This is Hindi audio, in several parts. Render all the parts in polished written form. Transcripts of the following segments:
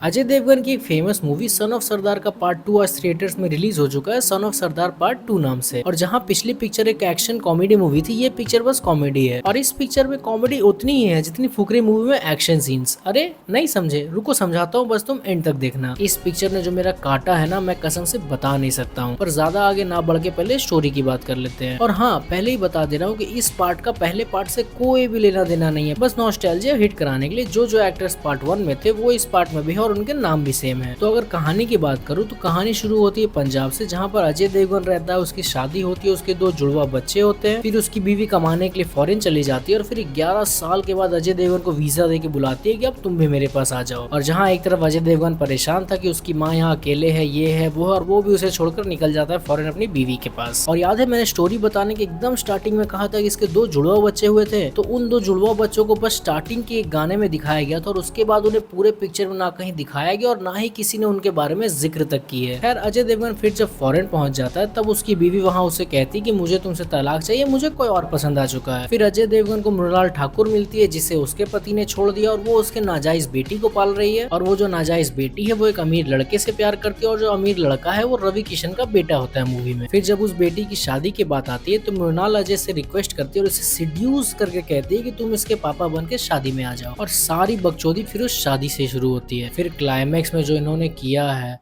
अजय देवगन की एक फेमस मूवी सन ऑफ सरदार का पार्ट 2 आज थिएटर्स में रिलीज हो चुका है, सन ऑफ सरदार पार्ट 2 नाम से। और जहां पिछली पिक्चर एक एक्शन कॉमेडी मूवी थी, ये पिक्चर बस कॉमेडी है। और इस पिक्चर में कॉमेडी उतनी ही है जितनी फुकरी मूवी में एक्शन सीन्स। अरे नहीं समझे, रुको समझाता हूँ, बस तुम एंड तक देखना। इस पिक्चर ने जो मेरा काटा है ना, मैं कसम से बता नहीं सकता हूँ। पर ज्यादा आगे ना बढ़ के पहले स्टोरी की बात कर लेते हैं। और हाँ, पहले ही बता दे रहा हूँ कि इस पार्ट का पहले पार्ट से कोई भी लेना देना नहीं है, बस नॉस्टैल्जिया हिट कराने के लिए जो एक्टर्स पार्ट 1 में थे वो इस पार्ट में भी है और उनके नाम भी सेम है। तो अगर कहानी की बात करूँ तो कहानी शुरू होती है पंजाब से, जहाँ पर अजय देवगन रहता है, उसकी शादी होती है, उसके 2 जुड़वा बच्चे होते हैं। फिर उसकी बीवी कमाने के लिए फॉरेन चली जाती है और फिर 11 साल के बाद अजय देवगन को वीजा दे के बुलाती है कि अब तुम भी मेरे पास आ जाओ। और जहाँ एक तरफ अजय देवगन परेशान था कि उसकी माँ यहाँ अकेले है, ये है वो है, और वो भी उसे छोड़कर निकल जाता है फॉरेन अपनी बीवी के पास। और याद है मैंने स्टोरी बताने के एकदम स्टार्टिंग में कहा था कि इसके 2 जुड़वा बच्चे हुए थे, तो उन 2 जुड़वा बच्चों को बस स्टार्टिंग के एक गाने में दिखाया गया था और उसके बाद उन्हें पूरे पिक्चर में ना कहीं दिखाया गया और ना ही किसी ने उनके बारे में जिक्र तक की है। खैर अजय देवगन फिर जब फॉरेन पहुंच जाता है तब उसकी बीवी वहां उसे कहती कि मुझे तुमसे तलाक चाहिए, मुझे कोई और पसंद आ चुका है। फिर अजय देवगन को मृणाल ठाकुर मिलती है जिसे उसके पति ने छोड़ दिया और वो उसके नाजायज बेटी को पाल रही है। और वो जो नाजायज बेटी है वो एक अमीर लड़के से प्यार करती है और जो अमीर लड़का है वो रवि किशन का बेटा होता है मूवी में। फिर जब उस बेटी की शादी की बात आती है तो मृणाल अजय से रिक्वेस्ट करती है और उसे सिड्यूस करके कहती है कि तुम इसके पापा बन के शादी में आ जाओ। और सारी बकचोदी फिर उस शादी से शुरू होती है। फिर क्लाइमैक्स में जो इन्होंने किया है,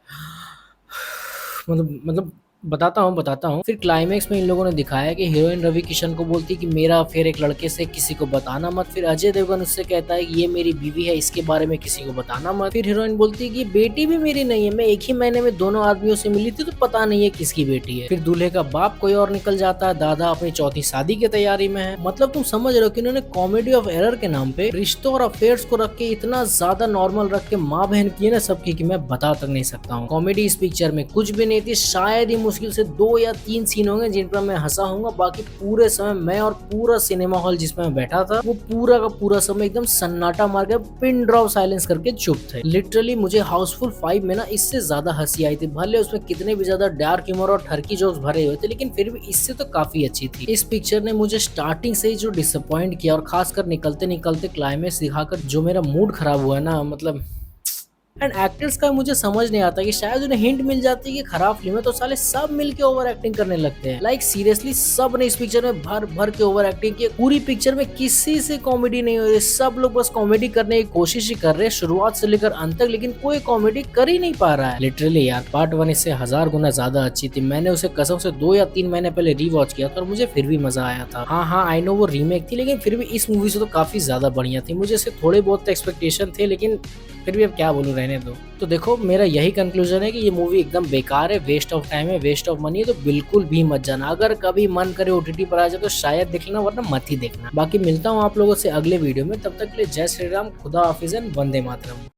मतलब बताता हूँ। फिर क्लाइमेक्स में इन लोगों ने दिखाया कि हीरोइन रवि किशन को बोलती है कि मेरा अफेयर एक लड़के से, किसी को बताना मत। फिर अजय देवगन उससे कहता है कि ये मेरी बीवी है, इसके बारे में किसी को बताना मत। फिर हीरोइन बोलती है कि बेटी भी मेरी नहीं है, मैं एक ही महीने में दोनों आदमियों से मिली थी, तो पता नहीं है किसकी बेटी है। फिर दूल्हे का बाप कोई और निकल जाता है, दादा अपनी चौथी शादी की तैयारी में है। मतलब तुम समझ रहे हो कि इन्होंने कॉमेडी ऑफ एरर के नाम पे रिश्तों और अफेयर्स को रख के इतना ज्यादा नॉर्मल रख के माँ बहन की है ना सबकी, कि मैं बता तक नहीं सकता हूँ। कॉमेडी इस पिक्चर में कुछ भी नहीं थी, शायद ही मुश्किल से 2 या 3 सीन होंगे जिन पर मैं हंसा हूंगा। बाकी पूरे समय मैं और पूरा सिनेमा हॉल जिसमें मैं बैठा था वो पूरा का पूरा समय एकदम सन्नाटा मार के पिन ड्रॉप साइलेंस करके चुप थे। लिटरली मुझे हाउसफुल 5 में ना इससे ज्यादा हंसी आई थी। भले उसमें कितने भी ज्यादा डार्क ह्यूमर और ठरकी जोक्स भरे हुए थे, लेकिन फिर भी इससे तो काफी अच्छी थी। इस पिक्चर ने मुझे स्टार्टिंग से ही जो डिसअपॉइंट किया और खासकर निकलते निकलते क्लाइमेक्स दिखाकर जो मेरा मूड खराब हुआ ना, मतलब। एंड एक्टर्स का मुझे समझ नहीं आता कि शायद उन्हें हिंट मिल जाती है कि खराब फिल्म है तो साले सब मिलके ओवर एक्टिंग करने लगते हैं। लाइक सीरियसली सब ने इस पिक्चर में भर भर के ओवर एक्टिंग की। पूरी पिक्चर में किसी से कॉमेडी नहीं हो रही, सब लोग बस कॉमेडी करने की कोशिश ही कर रहे हैं शुरुआत से लेकर अंत तक, लेकिन कोई कॉमेडी कर ही नहीं पा रहा है। लिटरली यार पार्ट 1 इससे 1000 गुना ज्यादा अच्छी थी। मैंने उसे कसम से 2 या 3 महीने पहले रीवॉच किया था और मुझे फिर भी मजा आया था। हाँ आई नो वो रीमेक थी, लेकिन फिर भी इस मूवी से तो काफी ज्यादा बढ़िया थी। मुझे इससे थोड़े बहुत एक्सपेक्टेशन थे, लेकिन फिर भी अब क्या बोलूं, रहने दो। तो देखो मेरा यही कंक्लूजन है कि ये मूवी एकदम बेकार है, वेस्ट ऑफ टाइम है, वेस्ट ऑफ मनी है, तो बिल्कुल भी मत जाना। अगर कभी मन करे ओटीटी पर आ जाए तो शायद देख लेना, वरना मत ही देखना। बाकी मिलता हूँ आप लोगों से अगले वीडियो में, तब तक के लिए जय श्री राम, खुदा हाफिज एंड वंदे मातरम।